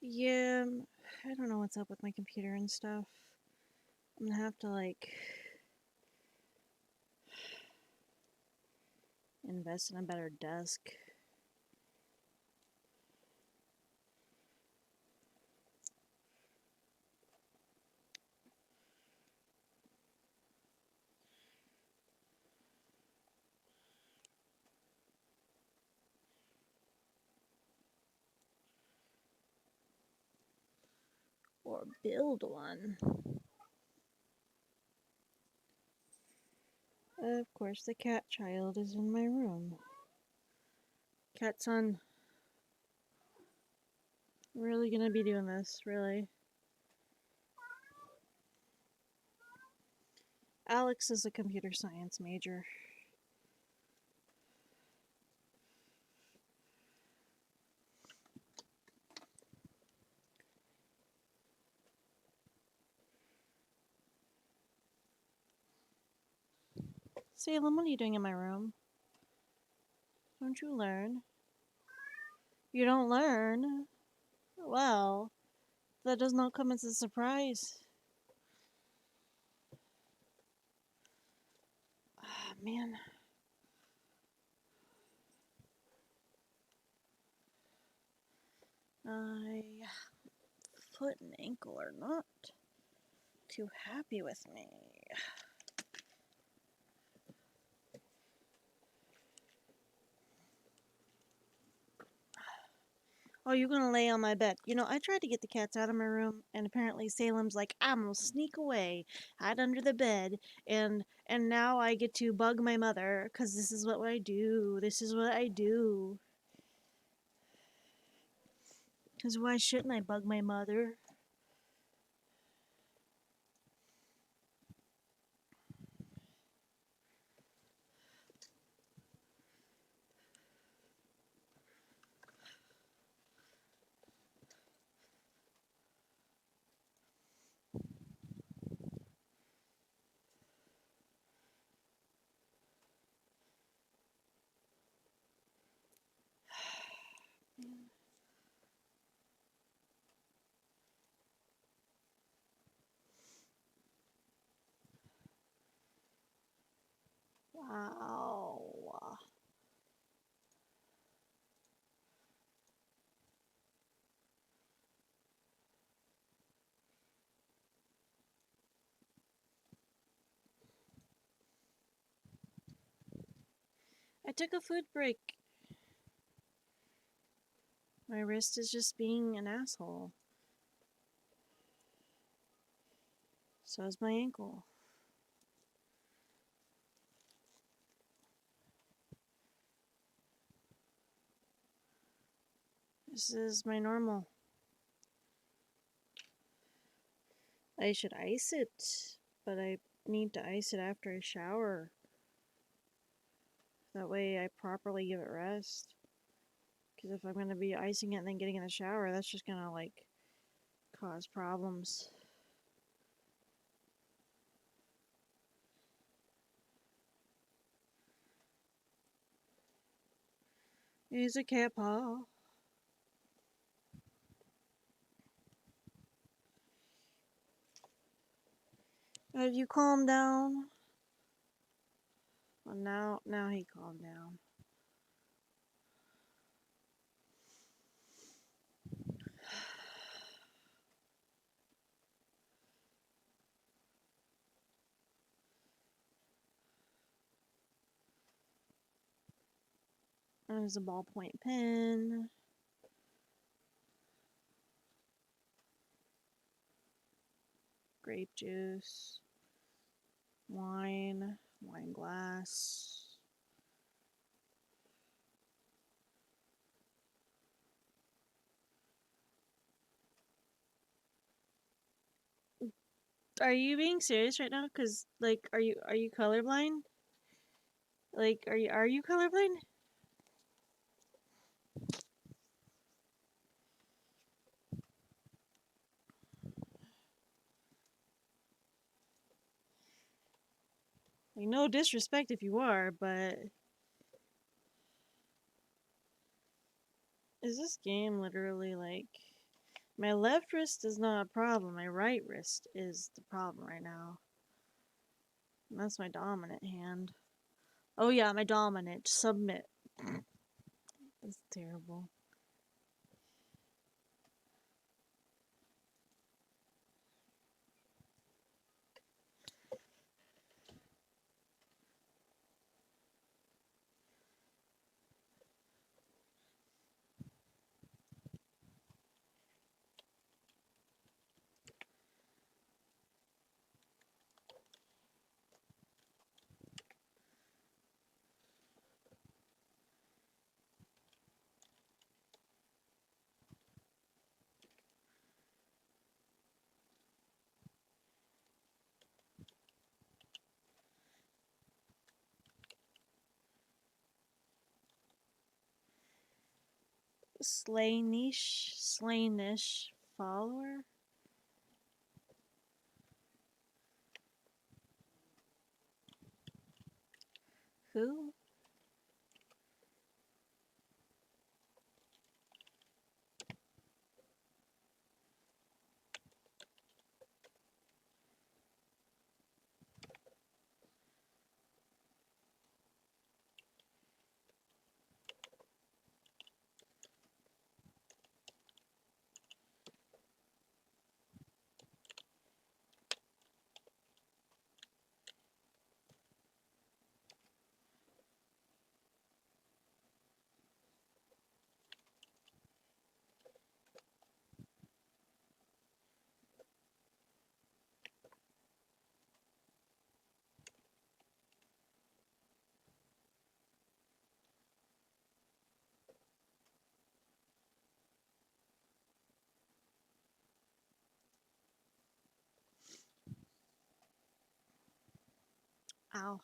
Yeah, I don't know what's up with my computer and stuff. I'm gonna have to like invest in a better desk. Or build one. Of course, the cat child is in my room. Cat son. Really gonna be doing this, really. Alex is a computer science major. Salem, what are you doing in my room? Don't you learn? You don't learn? Well, that does not come as a surprise. Ah, man. My foot and ankle are not too happy with me. Oh, you're gonna lay on my bed. You know, I tried to get the cats out of my room, and apparently Salem's like, I'm gonna sneak away, hide under the bed, and now I get to bug my mother, 'cause this is what I do. This is what I do. 'Cause why shouldn't I bug my mother? Wow. I took a food break. My wrist is just being an asshole. So is my ankle. This is my normal. I should ice it, but I need to ice it after I shower. That way I properly give it rest. Because if I'm going to be icing it and then getting in the shower, that's just going to like cause problems. He's a cat paw. Have you calmed down? Well, now he calmed down. There's a ballpoint pen. Grape juice. Wine. Wine glass. Are you being serious right now? Cause like, are you colorblind? Like, are you colorblind? Like, no disrespect if you are, but is this game literally like My left wrist is not a problem. My right wrist is the problem right now. And that's my dominant hand. Oh yeah, my dominant. Submit. That's terrible. Slanish follower? Who? Ow.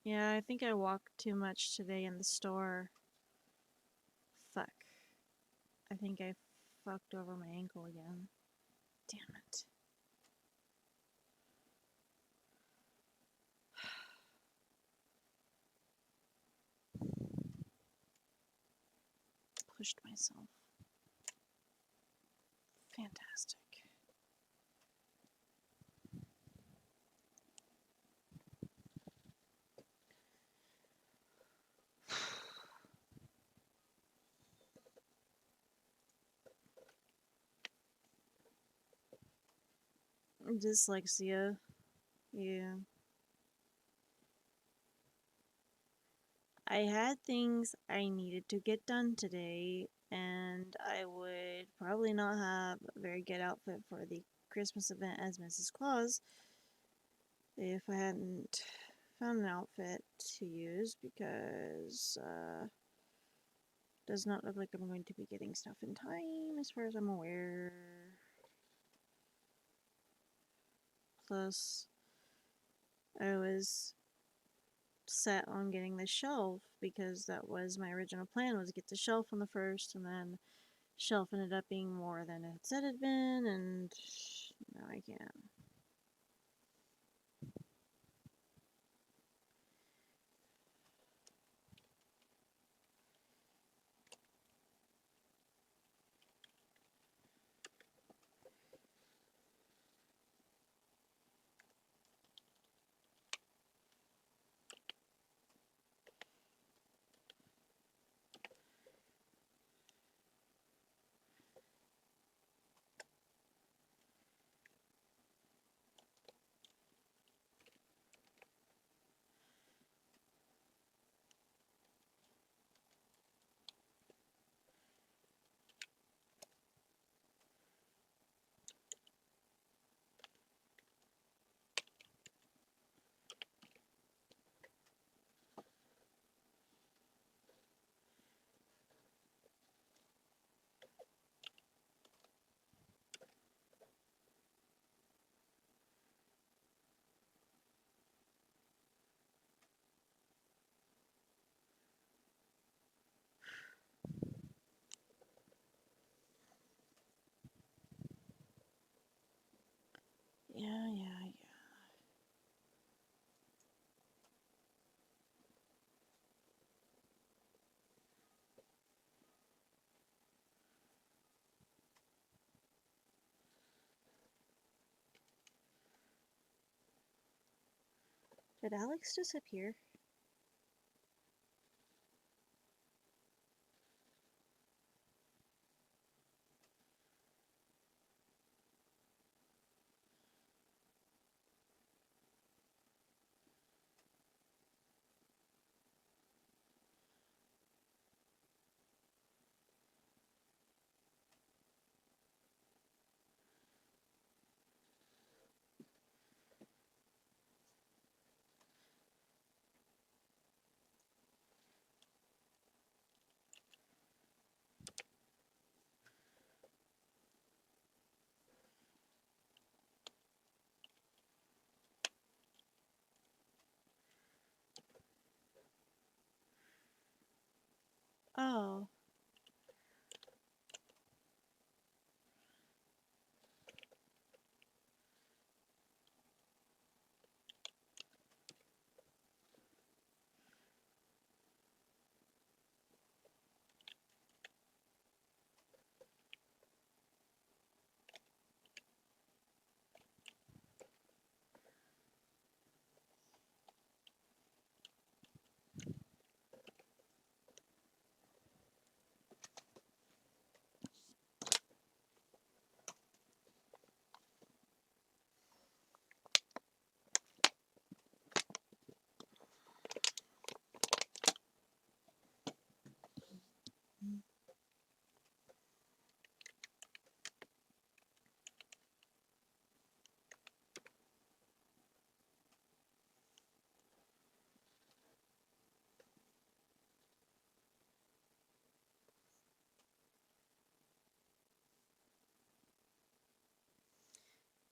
Yeah, I think I walked too much today in the store. Fuck. I think I fucked over my ankle again. Damn it. Pushed myself. Fantastic. Dyslexia. Yeah. I had things I needed to get done today, and I would probably not have a very good outfit for the Christmas event as Mrs. Claus if I hadn't found an outfit to use because does not look like I'm going to be getting stuff in time as far as I'm aware. Plus, I was set on getting the shelf because that was my original plan, was to get the shelf on the first, and then shelf ended up being more than it said it'd been, and now I can't. Did Alex disappear? Oh.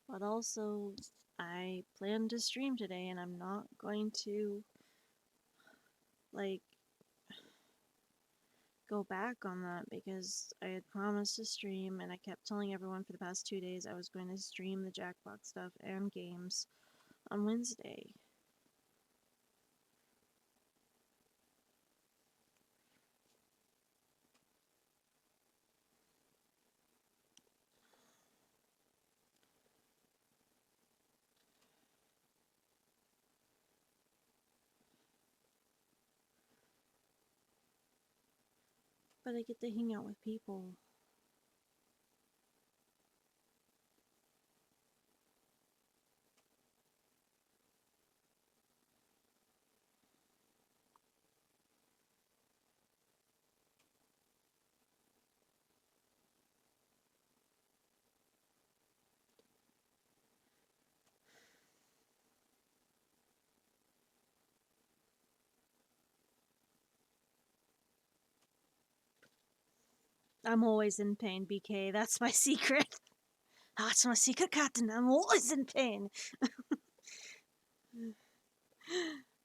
But also, I plan to stream today and I'm not going to, like, go back on that because I had promised to stream and I kept telling everyone for the past 2 days I was going to stream the Jackbox stuff and games on Wednesday. But I get to hang out with people. I'm always in pain, BK. That's my secret. That's my secret, Captain. I'm always in pain.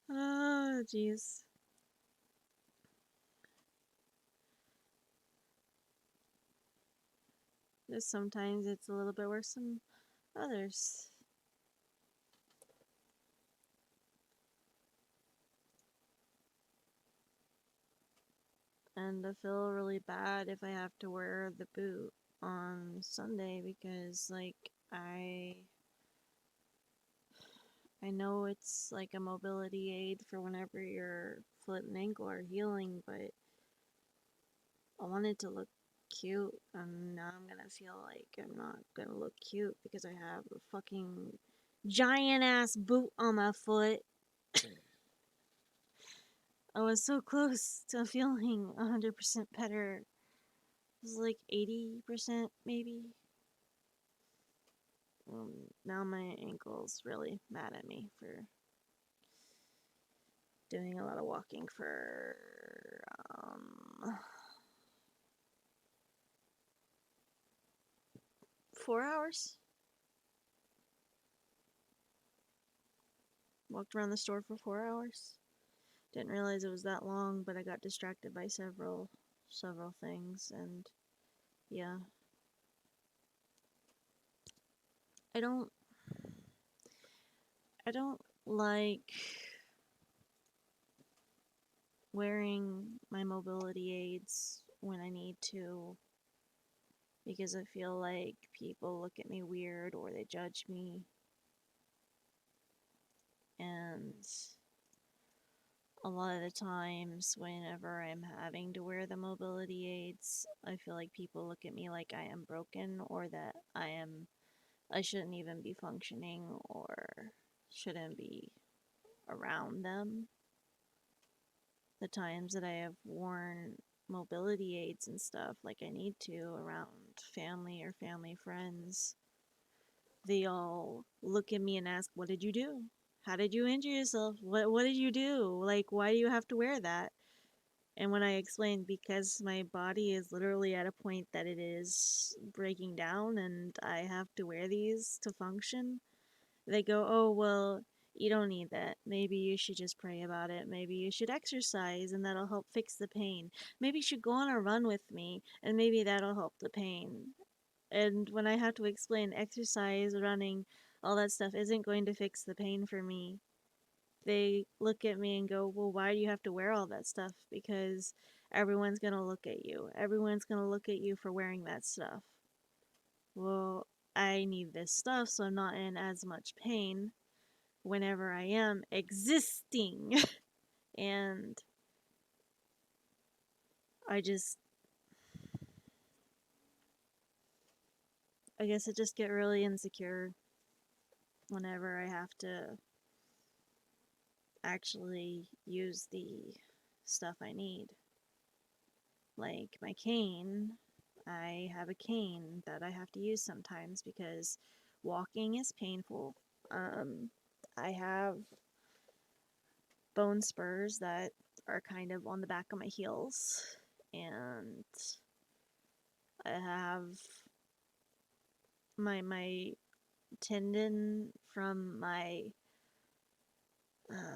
Oh, jeez. Just sometimes it's a little bit worse than others. And I feel really bad if I have to wear the boot on Sunday because, like, I know it's like a mobility aid for whenever your foot and ankle are healing, but I wanted to look cute, and now I'm gonna feel like I'm not gonna look cute because I have a fucking giant ass boot on my foot. I was so close to feeling 100% better. It was like 80% maybe. Now my ankle's really mad at me for doing a lot of walking for 4 hours. Walked around the store for 4 hours. Didn't realize it was that long, but I got distracted by several things, and yeah. I don't I don't like wearing my mobility aids when I need to because I feel like people look at me weird or they judge me. And a lot of the times, whenever I'm having to wear the mobility aids, I feel like people look at me like I am broken or that I shouldn't even be functioning or shouldn't be around them. The times that I have worn mobility aids and stuff like I need to around family or family friends, they all look at me and ask, "What did you do? How did you injure yourself? What did you do? Like, why do you have to wear that?" And when I explained, because my body is literally at a point that it is breaking down and I have to wear these to function, they go, "Oh, well, you don't need that. Maybe you should just pray about it. Maybe you should exercise and that'll help fix the pain. Maybe you should go on a run with me and maybe that'll help the pain." And when I have to explain exercise, running, all that stuff isn't going to fix the pain for me, they look at me and go, "Well, why do you have to wear all that stuff? Because everyone's going to look at you. Everyone's going to look at you for wearing that stuff." Well, I need this stuff so I'm not in as much pain whenever I am existing. And I just, I guess I just get really insecure whenever I have to actually use the stuff I need. Like my cane, I have a cane that I have to use sometimes because walking is painful. Um, I have bone spurs that are kind of on the back of my heels, and I have my tendon from my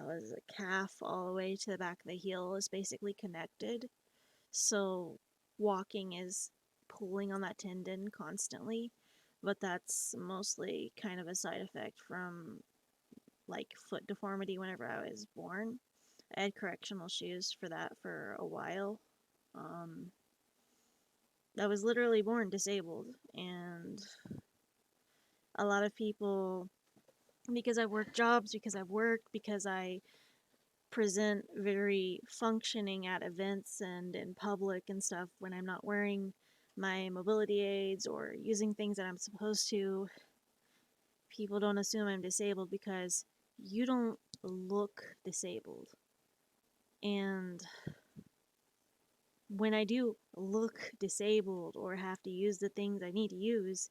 what is it, calf all the way to the back of the heel is basically connected. So walking is pulling on that tendon constantly, but that's mostly kind of a side effect from like foot deformity whenever I was born. I had correctional shoes for that for a while. Um, I was literally born disabled, and a lot of people, because I work jobs, because I present very functioning at events and in public and stuff when I'm not wearing my mobility aids or using things that I'm supposed to, people don't assume I'm disabled because you don't look disabled. And when I do look disabled or have to use the things I need to use,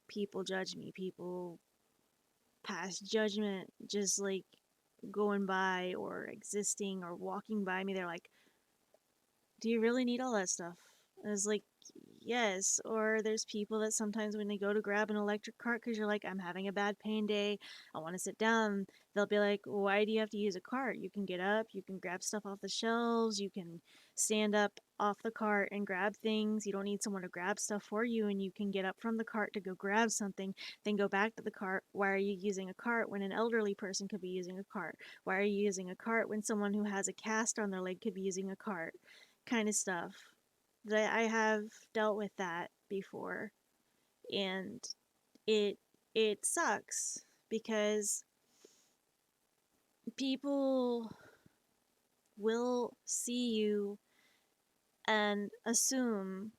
people judge me. People pass judgment just like going by or existing or walking by me. They're like, "Do you really need all that stuff?" And it's like, yes. Or there's people that sometimes when they go to grab an electric cart because you're like, "I'm having a bad pain day, I want to sit down," they'll be like, "Why do you have to use a cart? You can get up, you can grab stuff off the shelves, you can stand up off the cart and grab things. You don't need someone to grab stuff for you, and you can get up from the cart to go grab something, then go back to the cart. Why are you using a cart when an elderly person could be using a cart? Why are you using a cart when someone who has a cast on their leg could be using a cart?" Kind of stuff. That I have dealt with that before, and it it sucks because people will see you and assume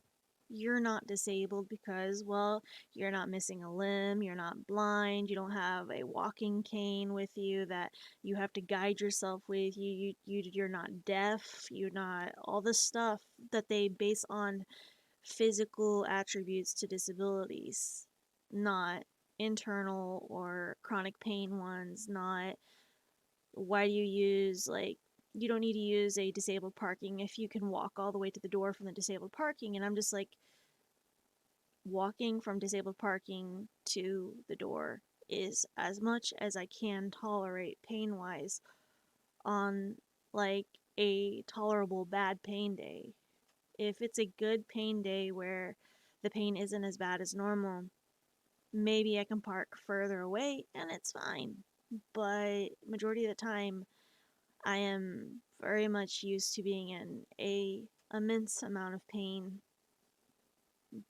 you're not disabled because, well, you're not missing a limb, you're not blind, you don't have a walking cane with you that you have to guide yourself with, you're not deaf, you're not all the stuff that they base on physical attributes to disabilities, not internal or chronic pain ones, not why do you use, like, you don't need to use a disabled parking if you can walk all the way to the door from the disabled parking. And I'm just like, walking from disabled parking to the door is as much as I can tolerate pain wise on like a tolerable bad pain day. If it's a good pain day where the pain isn't as bad as normal, maybe I can park further away and it's fine. But majority of the time, I am very much used to being in a immense amount of pain,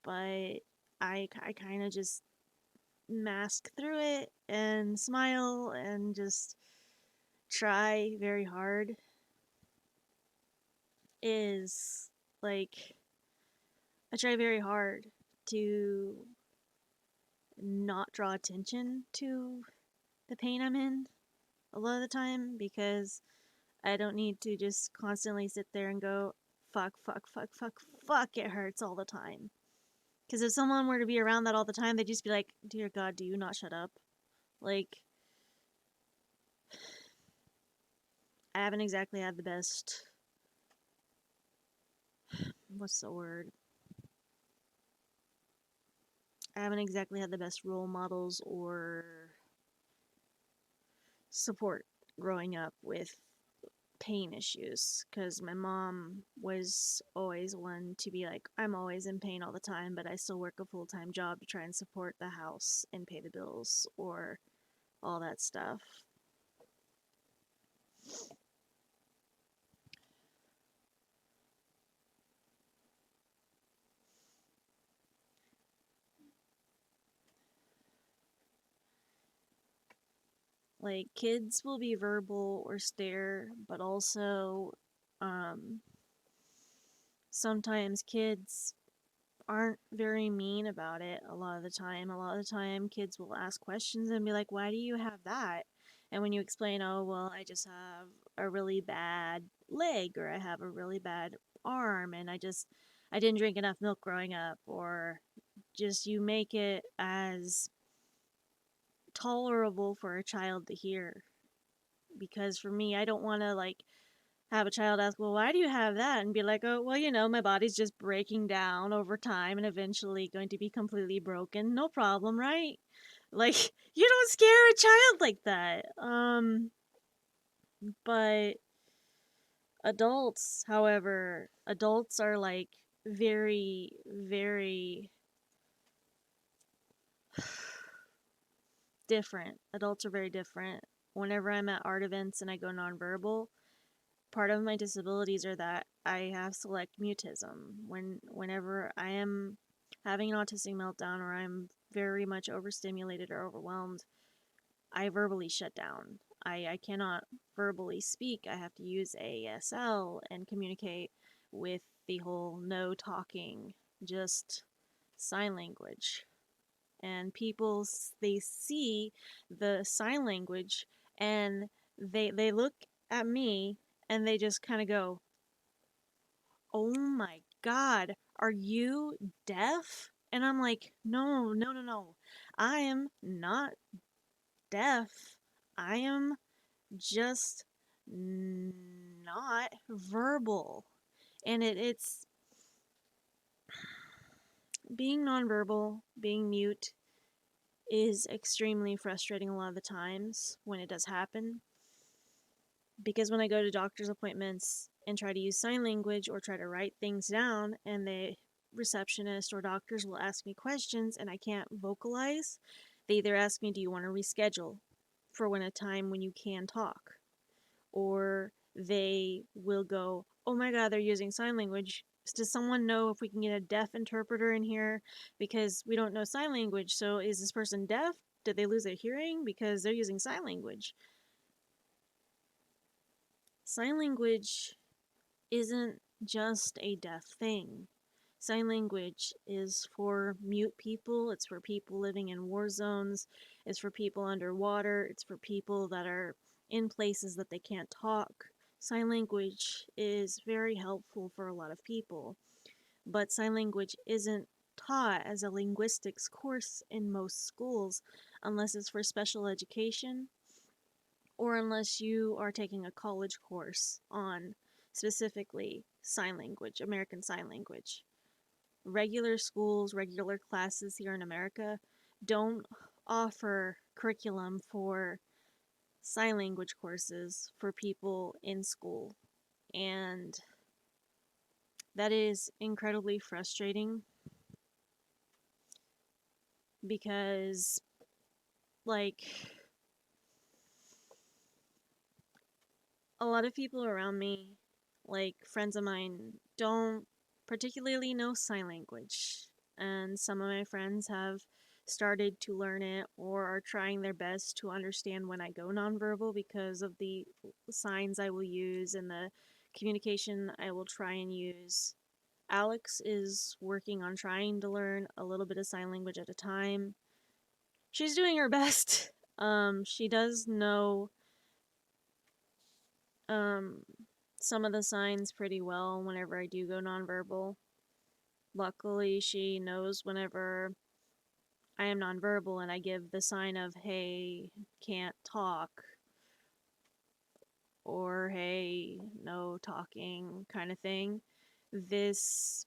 but I kind of just mask through it and smile and just try very hard is like I try very hard to not draw attention to the pain I'm in a lot of the time because I don't need to just constantly sit there and go, fuck, fuck, fuck, fuck, fuck, it hurts all the time. Because if someone were to be around that all the time, they'd just be like, dear God, do you not shut up? Like, I haven't exactly had the best. What's the word? I haven't exactly had the best role models or support growing up with pain issues because my mom was always one to be like, I'm always in pain all the time, but I still work a full time job to try and support the house and pay the bills or all that stuff. Like, kids will be verbal or stare, but also, um, sometimes kids aren't very mean about it a lot of the time. A lot of the time, kids will ask questions and be like, why do you have that? And when you explain, oh, well, I just have a really bad leg or I have a really bad arm and I didn't drink enough milk growing up, or just you make it as tolerable for a child to hear. Because for me, I don't want to like have a child ask, well, why do you have that? And be like, oh, well, my body's just breaking down over time and eventually going to be completely broken. No problem, right? Like, you don't scare a child like that. But adults, however, adults are like very, very different. Adults are very different. Whenever I'm at art events and I go nonverbal, part of my disabilities are that I have select mutism. Whenever I am having an autistic meltdown or I'm very much overstimulated or overwhelmed, I verbally shut down. I cannot verbally speak. I have to use ASL and communicate with the whole no talking, just sign language. And people, they see the sign language and they look at me and they just kind of go, oh my God, are you deaf? And I'm like, no, no, no, no. I am not deaf. I am just not verbal. And it's being nonverbal, being mute is extremely frustrating a lot of the times when it does happen. Because when I go to doctor's appointments and try to use sign language or try to write things down, and the receptionist or doctors will ask me questions and I can't vocalize, they either ask me, do you want to reschedule for when a time when you can talk? Or they will go, oh my God, they're using sign language. Does someone know if we can get a deaf interpreter in here? Because we don't know sign language. So is this person deaf? Did they lose their hearing? Because they're using sign language. Sign language isn't just a deaf thing. Sign language is for mute people, it's for people living in war zones, it's for people underwater, it's for people that are in places that they can't talk. Sign language is very helpful for a lot of people, but sign language isn't taught as a linguistics course in most schools unless it's for special education or unless you are taking a college course on specifically sign language, American Sign Language. Regular schools, regular classes here in America don't offer curriculum for sign language courses for people in school. And that is incredibly frustrating because, like, a lot of people around me, like friends of mine, don't particularly know sign language. And some of my friends have started to learn it or are trying their best to understand when I go nonverbal because of the signs I will use and the communication I will try and use. Alex is working on trying to learn a little bit of sign language at a time. She's doing her best. She does know um, some of the signs pretty well whenever I do go nonverbal. Luckily, she knows whenever I am nonverbal and I give the sign of, hey, can't talk, or hey, no talking kind of thing. This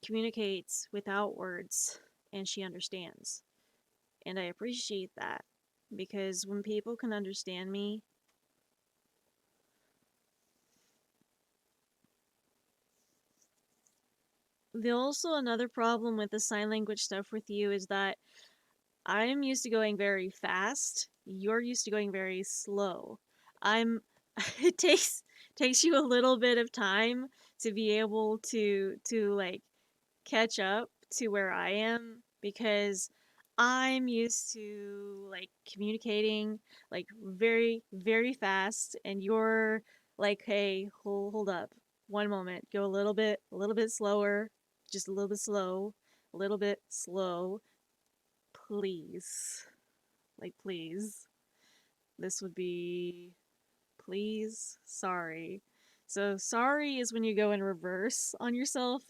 communicates without words and she understands. And I appreciate that because when people can understand me, the also another problem with the sign language stuff with you is that I'm used to going very fast. You're used to going very slow. I'm it takes you a little bit of time to be able to like catch up to where I am because I'm used to like communicating like very fast and you're like, hey, hold up. One moment. Go a little bit slower, just a little bit slow, a little bit slow, please. Like please. This would be please, sorry. So sorry is when you go in reverse on yourself.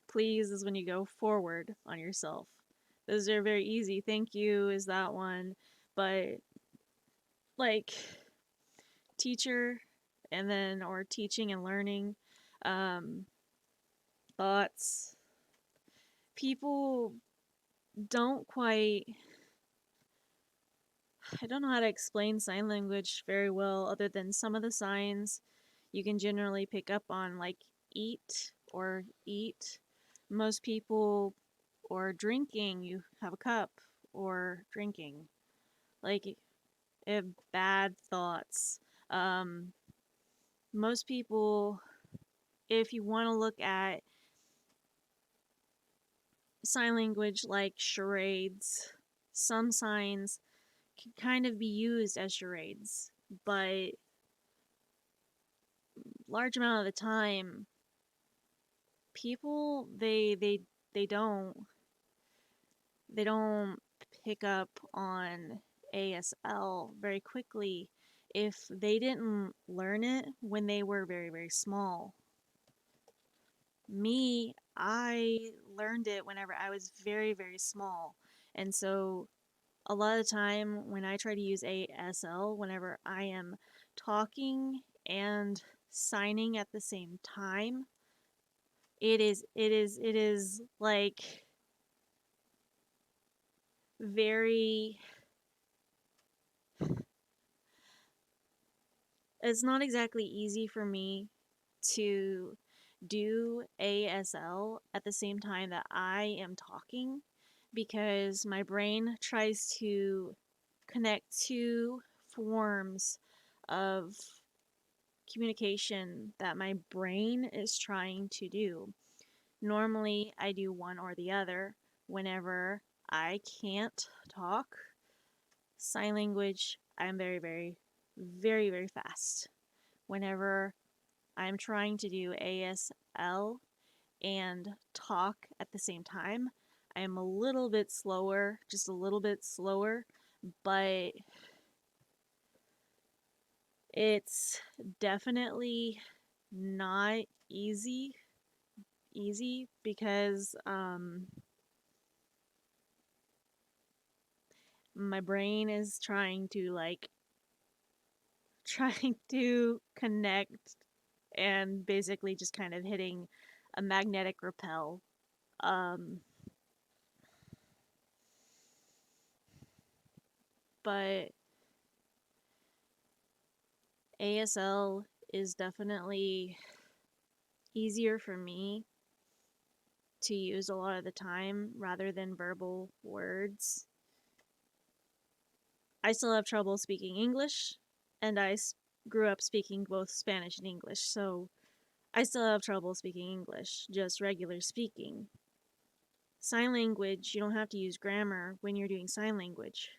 Please is when you go forward on yourself. Those are very easy. Thank you is that one. But like teacher and then or teaching and learning, um, thoughts. People don't quite I don't know how to explain sign language very well other than some of the signs you can generally pick up on like eat or eat. Most people or drinking, you have a cup or drinking. Like bad thoughts. Um, most people, if you want to look at sign language like charades, some signs can kind of be used as charades, but large amount of the time, people they don't they don't pick up on ASL very quickly if they didn't learn it when they were very small. Me, I learned it whenever I was very small. And so a lot of the time when I try to use ASL whenever I am talking and signing at the same time, it is like very it's not exactly easy for me to do ASL at the same time that I am talking because my brain tries to connect two forms of communication that my brain is trying to do. Normally, I do one or the other. Whenever I can't talk sign language, I'm very fast. Whenever I'm trying to do ASL and talk at the same time, I am a little bit slower, just a little bit slower, but it's definitely not easy because my brain is trying to like trying to connect and basically just kind of hitting a magnetic repel. Um, but ASL is definitely easier for me to use a lot of the time rather than verbal words. I still have trouble speaking English, and grew up speaking both Spanish and English, so I still have trouble speaking English, just regular speaking. Sign language, you don't have to use grammar when you're doing sign language.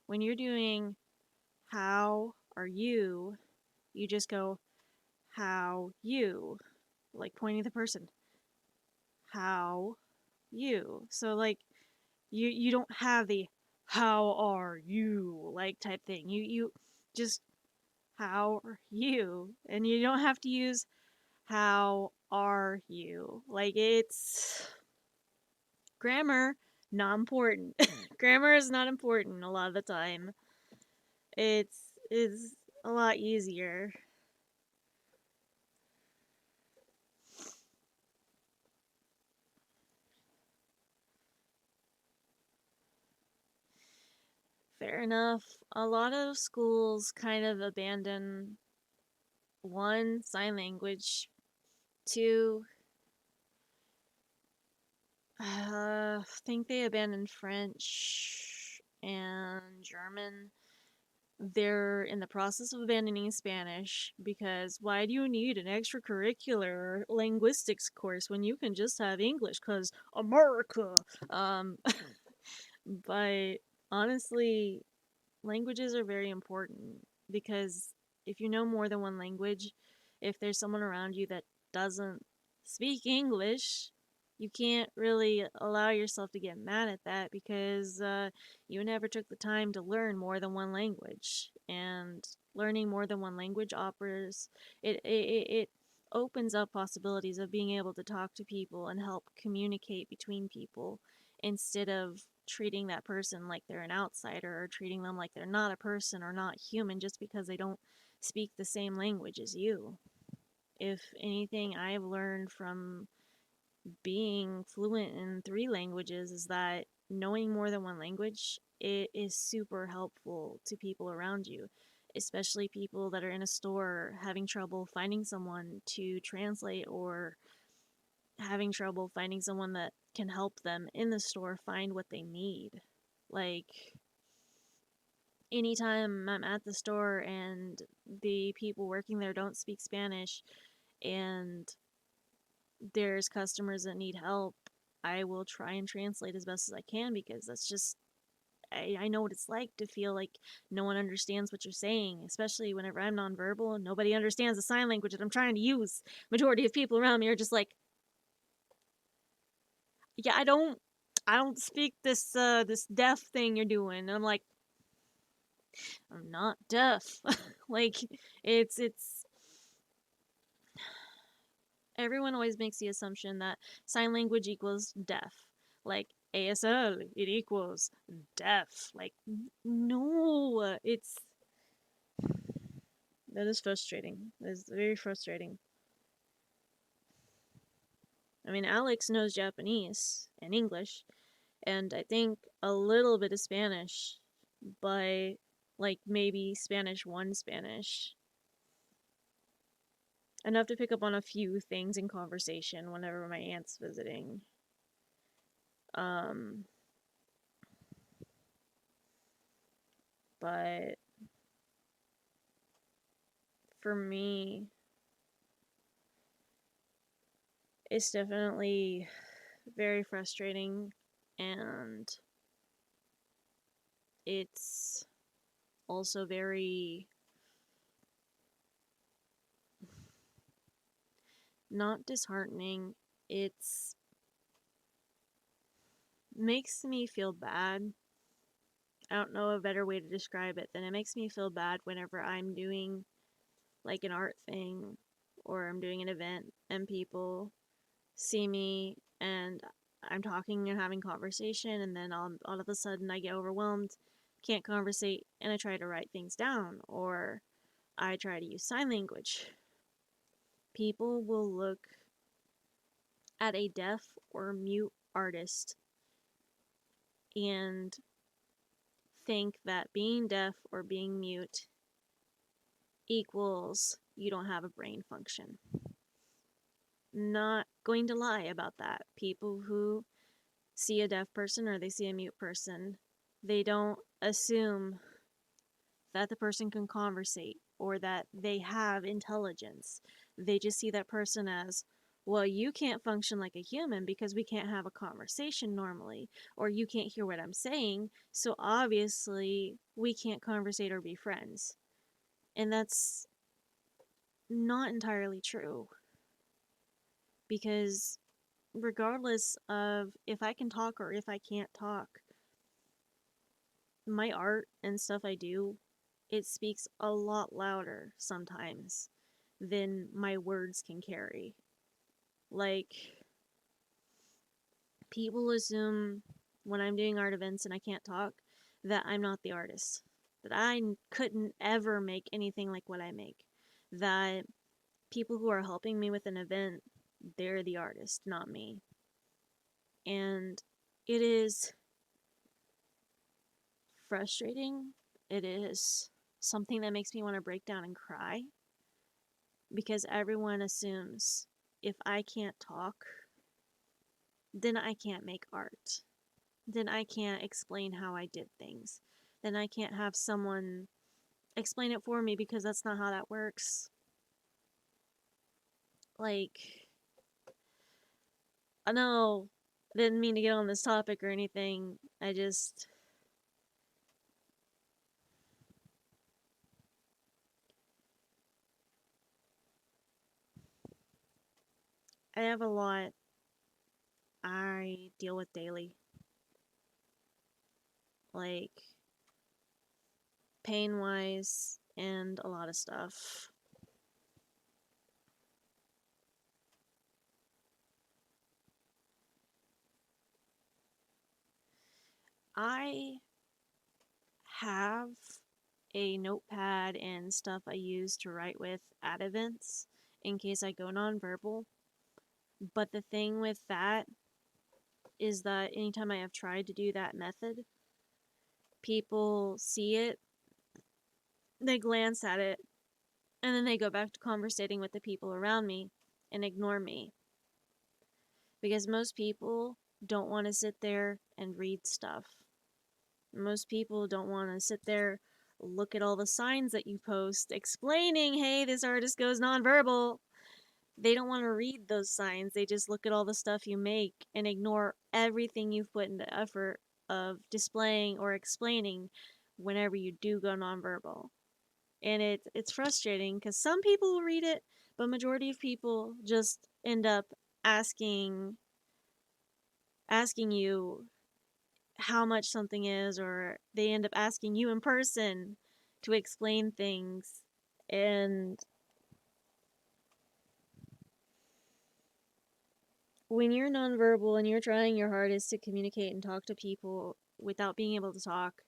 When you're doing how are you, you just go how you, like pointing at the person. How you. So like you don't have the how are you like type thing. You just how are you, and you don't have to use how are you. Like it's grammar not important. Grammar is not important a lot of the time. It's a lot easier. Fair enough. A lot of schools kind of abandon one, sign language, two, I think they abandoned French and German. They're in the process of abandoning Spanish because why do you need an extracurricular linguistics course when you can just have English? Because America. Um, but honestly, languages are very important because if you know more than one language, if there's someone around you that doesn't speak English, you can't really allow yourself to get mad at that because you never took the time to learn more than one language. And learning more than one language offers it opens up possibilities of being able to talk to people and help communicate between people instead of treating that person like they're an outsider or treating them like they're not a person or not human just because they don't speak the same language as you. If anything I've learned from being fluent in three languages is that knowing more than one language, it is super helpful to people around you, especially people that are in a store having trouble finding someone to translate or having trouble finding someone that can help them in the store find what they need. Like, anytime I'm at the store and the people working there don't speak Spanish and there's customers that need help, I will try and translate as best as I can because that's just, I know what it's like to feel like no one understands what you're saying, especially whenever I'm nonverbal and nobody understands the sign language that I'm trying to use. Majority of people around me are just like, yeah, I don't speak this deaf thing you're doing. And I'm like, I'm not deaf. Like it's everyone always makes the assumption that sign language equals deaf. Like ASL, it equals deaf. Like no, it's that is frustrating. That is very frustrating. I mean, Alex knows Japanese and English, and I think a little bit of Spanish, but like maybe Spanish 1 Spanish. Enough to pick up on a few things in conversation whenever my aunt's visiting. Um, but for me, it's definitely very frustrating and it's also very not disheartening. It's makes me feel bad. I don't know a better way to describe it than it makes me feel bad whenever I'm doing like an art thing or I'm doing an event and people see me and I'm talking and having conversation and then all of a sudden I get overwhelmed, can't conversate, and I try to write things down or I try to use sign language. People will look at a deaf or mute artist and think that being deaf or being mute equals you don't have a brain function. Not going to lie about that. People who see a deaf person or they see a mute person, they don't assume that the person can conversate or that they have intelligence. They just see that person as well, you can't function like a human because we can't have a conversation normally, or you can't hear what I'm saying, so obviously we can't conversate or be friends. And that's not entirely true because regardless of if I can talk or if I can't talk, my art and stuff I do, it speaks a lot louder sometimes than my words can carry. Like, people assume when I'm doing art events and I can't talk that I'm not the artist, that I couldn't ever make anything like what I make, that people who are helping me with an event, they're the artist, not me. And it is frustrating. It is something that makes me want to break down and cry because everyone assumes if I can't talk, then I can't make art. Then I can't explain how I did things. Then I can't have someone explain it for me because that's not how that works. Like, I know I didn't mean to get on this topic or anything. I have a lot I deal with daily. Like, pain wise and a lot of stuff. I have a notepad and stuff I use to write with at events in case I go nonverbal. But the thing with that is that anytime I have tried to do that method, people see it, they glance at it, and then they go back to conversating with the people around me and ignore me. Because most people don't want to sit there and read stuff. Most people don't want to sit there, look at all the signs that you post explaining, hey, this artist goes nonverbal. They don't want to read those signs. They just look at all the stuff you make and ignore everything you've put into effort of displaying or explaining whenever you do go nonverbal. And it's frustrating because some people will read it, but majority of people just end up asking asking you how much something is, or they end up asking you in person to explain things. And when you're nonverbal and you're trying your hardest to communicate and talk to people without being able to talk,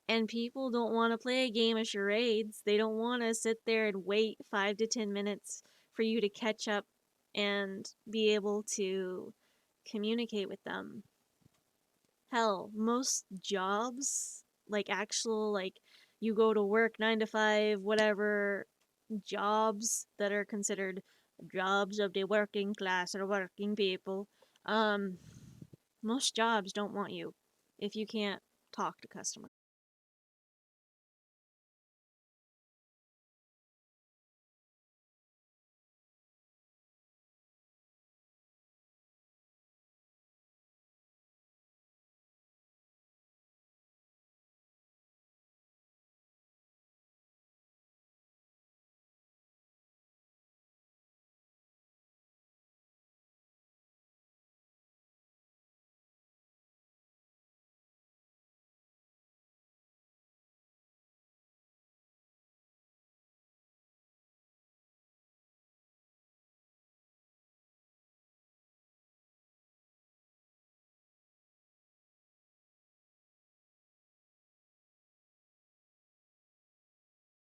and people don't want to play a game of charades, they don't want to sit there and wait 5 to 10 minutes for you to catch up and be able to communicate with them. Hell, most jobs, like actual, like you go to work 9 to 5, whatever jobs that are considered jobs of the working class or working people, um, most jobs don't want you if you can't talk to customers.